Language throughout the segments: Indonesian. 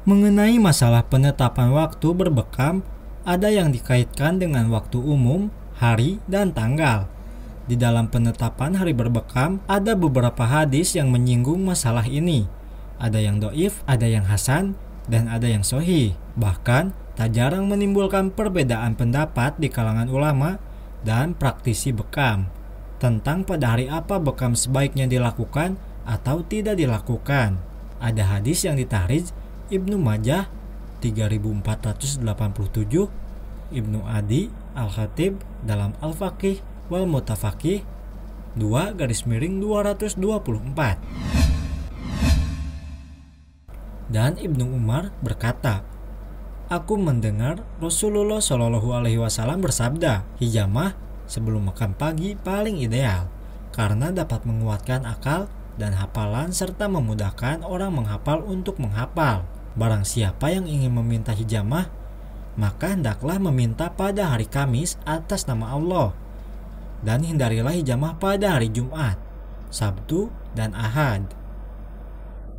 Mengenai masalah penetapan waktu berbekam, ada yang dikaitkan dengan waktu umum, hari, dan tanggal. Di dalam penetapan hari berbekam, ada beberapa hadis yang menyinggung masalah ini. Ada yang doif, ada yang hasan, dan ada yang sohih. Bahkan, tak jarang menimbulkan perbedaan pendapat di kalangan ulama dan praktisi bekam tentang pada hari apa bekam sebaiknya dilakukan atau tidak dilakukan. Ada hadis yang ditahrij Ibnu Majah 3487, Ibnu Adi Al-Khatib dalam Al-Faqih wal Mutafaqih 2-224. Dan Ibnu Umar berkata, "Aku mendengar Rasulullah Shallallahu Alaihi Wasallam bersabda, hijamah sebelum makan pagi paling ideal karena dapat menguatkan akal dan hafalan serta memudahkan orang menghafal untuk menghafal. Barang siapa yang ingin meminta hijamah, maka hendaklah meminta pada hari Kamis atas nama Allah, dan hindarilah hijamah pada hari Jumat, Sabtu, dan Ahad.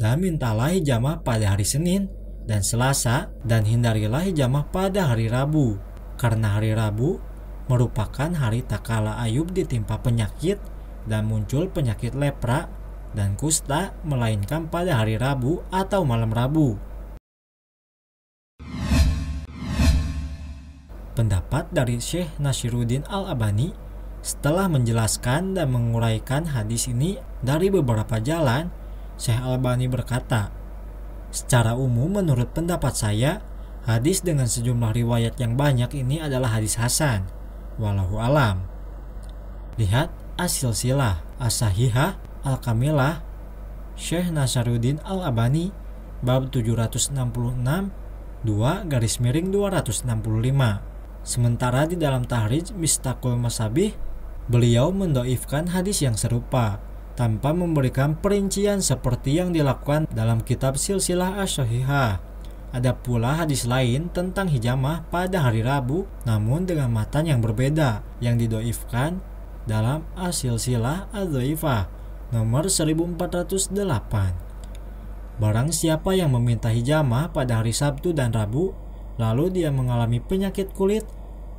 Dan mintalah hijamah pada hari Senin dan Selasa, dan hindarilah hijamah pada hari Rabu, karena hari Rabu merupakan hari tatkala Ayub ditimpa penyakit dan muncul penyakit lepra dan kusta, melainkan pada hari Rabu atau malam Rabu." Pendapat dari Syekh Nashiruddin Al-Albani setelah menjelaskan dan menguraikan hadis ini dari beberapa jalan, Syekh Al-Albani berkata, "Secara umum menurut pendapat saya, hadis dengan sejumlah riwayat yang banyak ini adalah hadis hasan. Wallahu alam." Lihat As-Silsilah As-Sahihah Al-Kamilah Syekh Nashiruddin Al-Albani bab 766 2-265. Sementara di dalam Tahrij Mistaqul Masabih, beliau mendoifkan hadis yang serupa tanpa memberikan perincian seperti yang dilakukan dalam kitab Silsilah As-Sahihah. Ada pula hadis lain tentang hijamah pada hari Rabu namun dengan matan yang berbeda yang didoifkan dalam As-Silsilah Az-Dhaifah nomor 1408. Barang siapa yang meminta hijamah pada hari Sabtu dan Rabu, lalu dia mengalami penyakit kulit,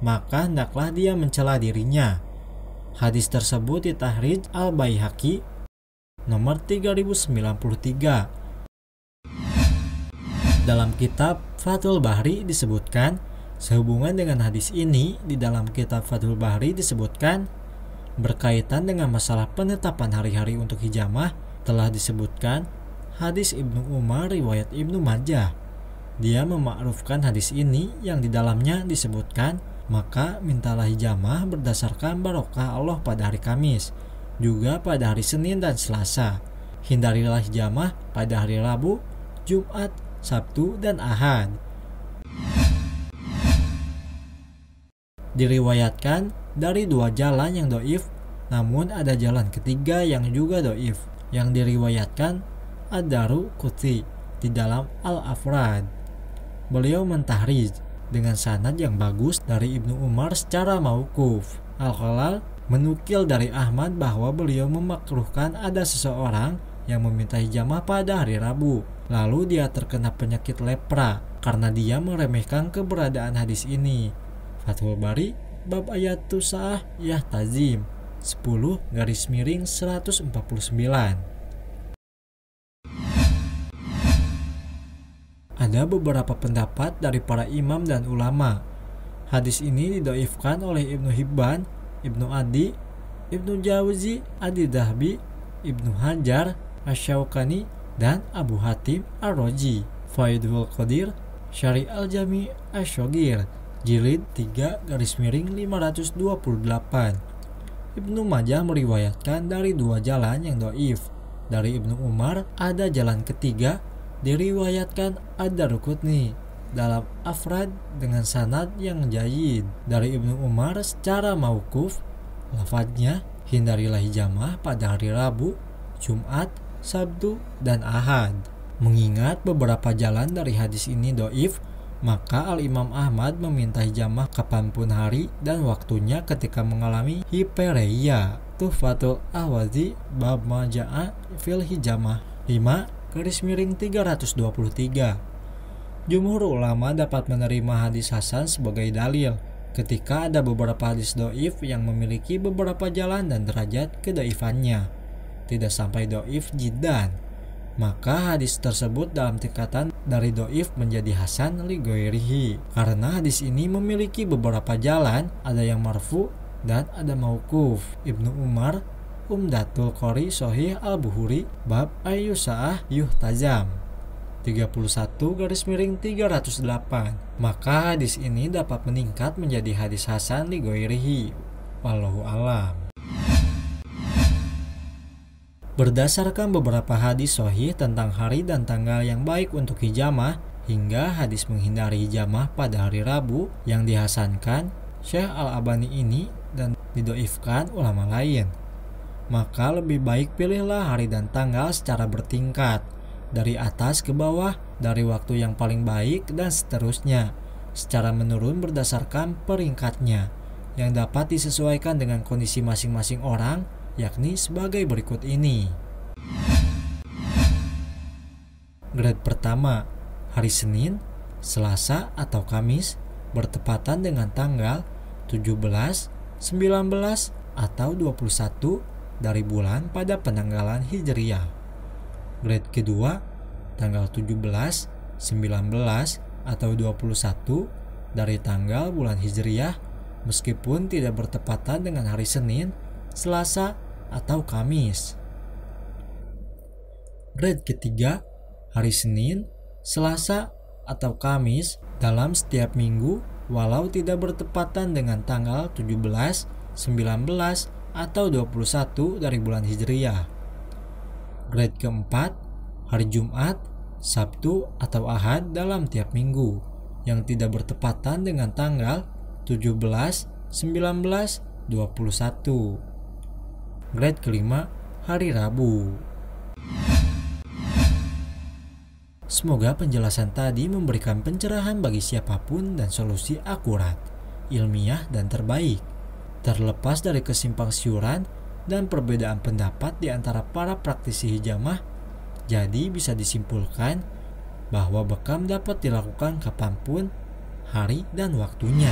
maka hendaklah dia mencela dirinya. Hadis tersebut ditahrij Al-Baihaqi nomor 3093. Dalam kitab Fathul Bahri disebutkan, sehubungan dengan hadis ini, di dalam kitab Fathul Bahri disebutkan, berkaitan dengan masalah penetapan hari-hari untuk hijamah, telah disebutkan hadis Ibnu Umar riwayat Ibnu Majah. Dia memakrufkan hadis ini yang di dalamnya disebutkan, maka mintalah hijamah berdasarkan barokah Allah pada hari Kamis, juga pada hari Senin dan Selasa. Hindarilah hijamah pada hari Rabu, Jumat, Sabtu, dan Ahad. Diriwayatkan dari dua jalan yang doif, namun ada jalan ketiga yang juga doif, yang diriwayatkan Ad-Daruqutni di dalam Al-Afrad. Beliau mentahrij dengan sanad yang bagus dari Ibnu Umar secara mauquf. Al-Khalal menukil dari Ahmad bahwa beliau memakruhkan ada seseorang yang meminta hijamah pada hari Rabu, lalu dia terkena penyakit lepra karena dia meremehkan keberadaan hadis ini. Fathul Bari bab Ayatus Sa'ah Yahtazim 10-149. Ada beberapa pendapat dari para imam dan ulama. Hadis ini didoifkan oleh Ibnu Hibban, Ibnu Adi, Ibnu Jauzi, Ad-Dhahabi, Ibnu Hajar, Asy-Syaukani, dan Abu Hatim Ar-Razi. Faidul Qadir, Syari Al-Jami Asy-Shaghir, jilid 3-528. Ibnu Majah meriwayatkan dari dua jalan yang doif. Dari Ibnu Umar ada jalan ketiga, diriwayatkan Ad-Daruqutni dalam Afrad dengan sanad yang jayyid. Dari Ibnu Umar secara mauquf, lafadznya, hindarilah hijamah pada hari Rabu, Jumat, Sabtu, dan Ahad. Mengingat beberapa jalan dari hadis ini doif, maka Al-Imam Ahmad meminta hijamah kapanpun hari dan waktunya ketika mengalami hipereia. Tuhfatul Ahwazi bab Maja'a fil hijamah 5-323. Jumhur ulama dapat menerima hadis hasan sebagai dalil ketika ada beberapa hadis doif yang memiliki beberapa jalan dan derajat kedaifannya, tidak sampai doif jiddan. Maka hadis tersebut dalam tingkatan dari doif menjadi hasan li ghairihi. Karena hadis ini memiliki beberapa jalan, ada yang marfu dan ada mauquf. Ibnu Umar, Umdatul Qori Sahih Al-Bukhari, bab ayyusa'ah yuhtazam 31-308. Maka hadis ini dapat meningkat menjadi hadis hasan li ghairihi. Wallahu alam. Berdasarkan beberapa hadis sahih tentang hari dan tanggal yang baik untuk hijamah, hingga hadis menghindari hijamah pada hari Rabu yang dihasankan Syekh Al-Albani ini dan didoifkan ulama lain, maka lebih baik pilihlah hari dan tanggal secara bertingkat, dari atas ke bawah, dari waktu yang paling baik dan seterusnya, secara menurun berdasarkan peringkatnya, yang dapat disesuaikan dengan kondisi masing-masing orang, yakni sebagai berikut ini. Grade pertama, hari Senin, Selasa atau Kamis bertepatan dengan tanggal 17, 19 atau 21 dari bulan pada penanggalan Hijriyah. Grade kedua, tanggal 17, 19 atau 21 dari tanggal bulan Hijriyah meskipun tidak bertepatan dengan hari Senin, Selasa atau Kamis. Grade ketiga, hari Senin, Selasa atau Kamis dalam setiap minggu walau tidak bertepatan dengan tanggal 17, 19 atau 21 dari bulan Hijriyah. Grade keempat, hari Jumat, Sabtu atau Ahad dalam tiap minggu yang tidak bertepatan dengan tanggal 17, 19, 21. Grade kelima, hari Rabu. Semoga penjelasan tadi memberikan pencerahan bagi siapapun dan solusi akurat, ilmiah dan terbaik, terlepas dari kesimpangsiuran dan perbedaan pendapat di antara para praktisi hijamah. Jadi bisa disimpulkan bahwa bekam dapat dilakukan kapanpun, hari dan waktunya.